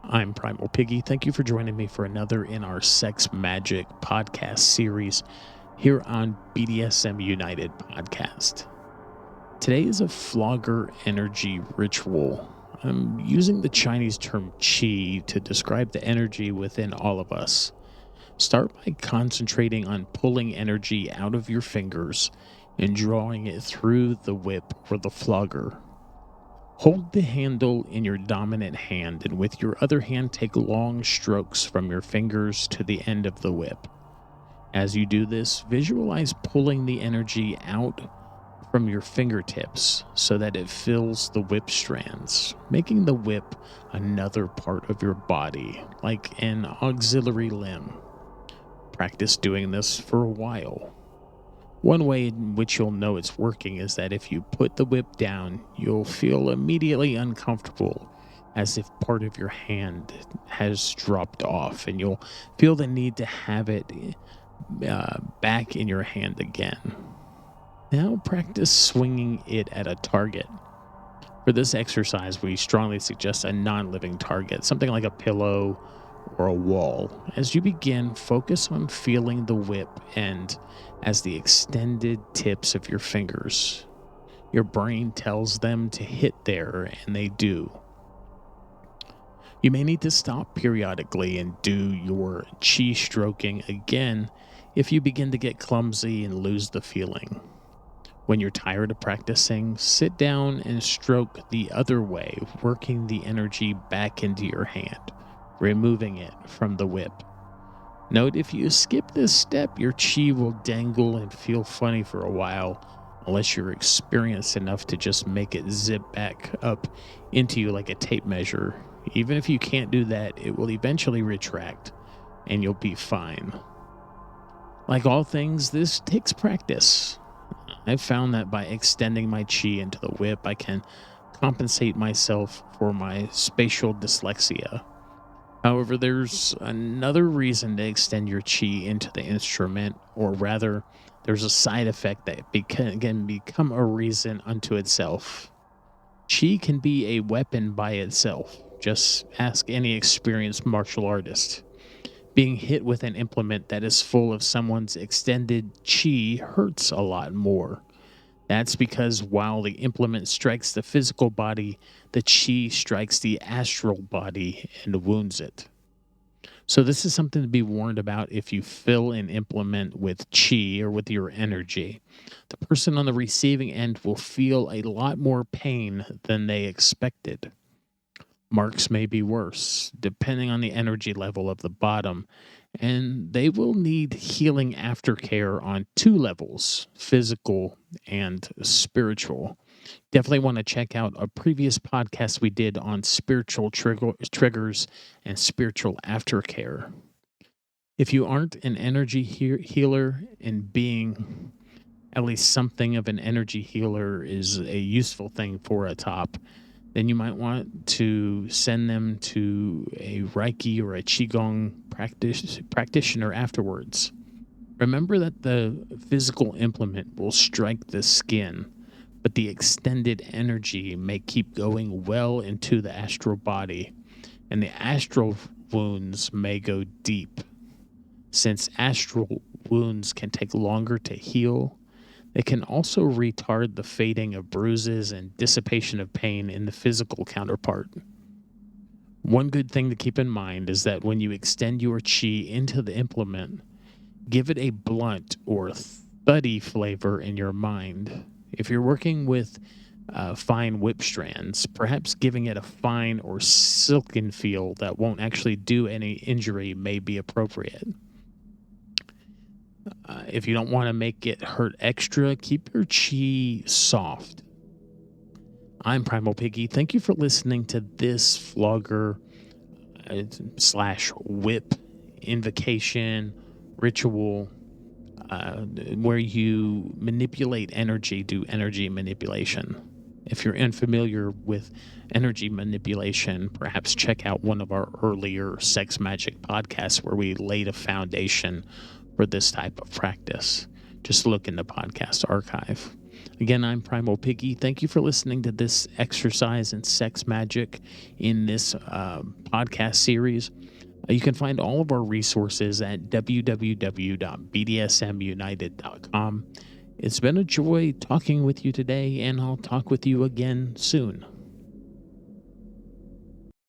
I'm Primal Piggy. Thank you for joining me for another in our Sex Magick podcast series here on BDSM United podcast. Today is a Flogger energy ritual. I'm using the Chinese term qi to describe the energy within all of us. Start by concentrating on pulling energy out of your fingers and drawing it through the whip or the flogger. Hold the handle in your dominant hand, and with your other hand, take long strokes from your fingers to the end of the whip. As you do this, visualize pulling the energy out from your fingertips so that it fills the whip strands, making the whip another part of your body, like an auxiliary limb. Practice doing this for a while. One way in which you'll know it's working is that if you put the whip down, you'll feel immediately uncomfortable, as if part of your hand has dropped off, and you'll feel the need to have it back in your hand again. Now practice swinging it at a target. For this exercise, we strongly suggest a non-living target, something like a pillow or a wall. As you begin, focus on feeling the whip end as the extended tips of your fingers. Your brain tells them to hit there, and they do. You may need to stop periodically and do your chi stroking again if you begin to get clumsy and lose the feeling. When you're tired of practicing, sit down and stroke the other way, working the energy back into your hand, removing it from the whip. Note, if you skip this step, your chi will dangle and feel funny for a while, unless you're experienced enough to just make it zip back up into you like a tape measure. Even if you can't do that, it will eventually retract, and you'll be fine. Like all things, this takes practice. I've found that by extending my chi into the whip, I can compensate myself for my spatial dyslexia. However, there's another reason to extend your chi into the instrument, or rather, there's a side effect that can become a reason unto itself. Chi can be a weapon by itself. Just ask any experienced martial artist. Being hit with an implement that is full of someone's extended chi hurts a lot more. That's because while the implement strikes the physical body, the chi strikes the astral body and wounds it. So this is something to be warned about if you fill an implement with chi or with your energy. The person on the receiving end will feel a lot more pain than they expected. Marks may be worse, depending on the energy level of the bottom, and they will need healing aftercare on two levels, physical and spiritual. Definitely want to check out a previous podcast we did on spiritual triggers and spiritual aftercare. If you aren't an energy healer, and being at least something of an energy healer is a useful thing for a top, then you might want to send them to a Reiki or a Qigong practitioner afterwards. Remember that the physical implement will strike the skin, but the extended energy may keep going well into the astral body, and the astral wounds may go deep. Since astral wounds can take longer to heal, they can also retard the fading of bruises and dissipation of pain in the physical counterpart. One good thing to keep in mind is that when you extend your chi into the implement, give it a blunt or thuddy flavor in your mind. If you're working with fine whip strands, perhaps giving it a fine or silken feel that won't actually do any injury may be appropriate. If you don't want to make it hurt extra, keep your chi soft. I'm Primal Piggy. Thank you for listening to this Flogger slash whip invocation ritual where you manipulate energy, do energy manipulation. If you're unfamiliar with energy manipulation, perhaps check out one of our earlier Sex Magick podcasts where we laid a foundation for this type of practice. Just look in the podcast archive. Again, I'm Primal Piggy. Thank you for listening to this exercise in sex magic in this podcast series. You can find all of our resources at www.bdsmunited.com. It's been a joy talking with you today, and I'll talk with you again soon.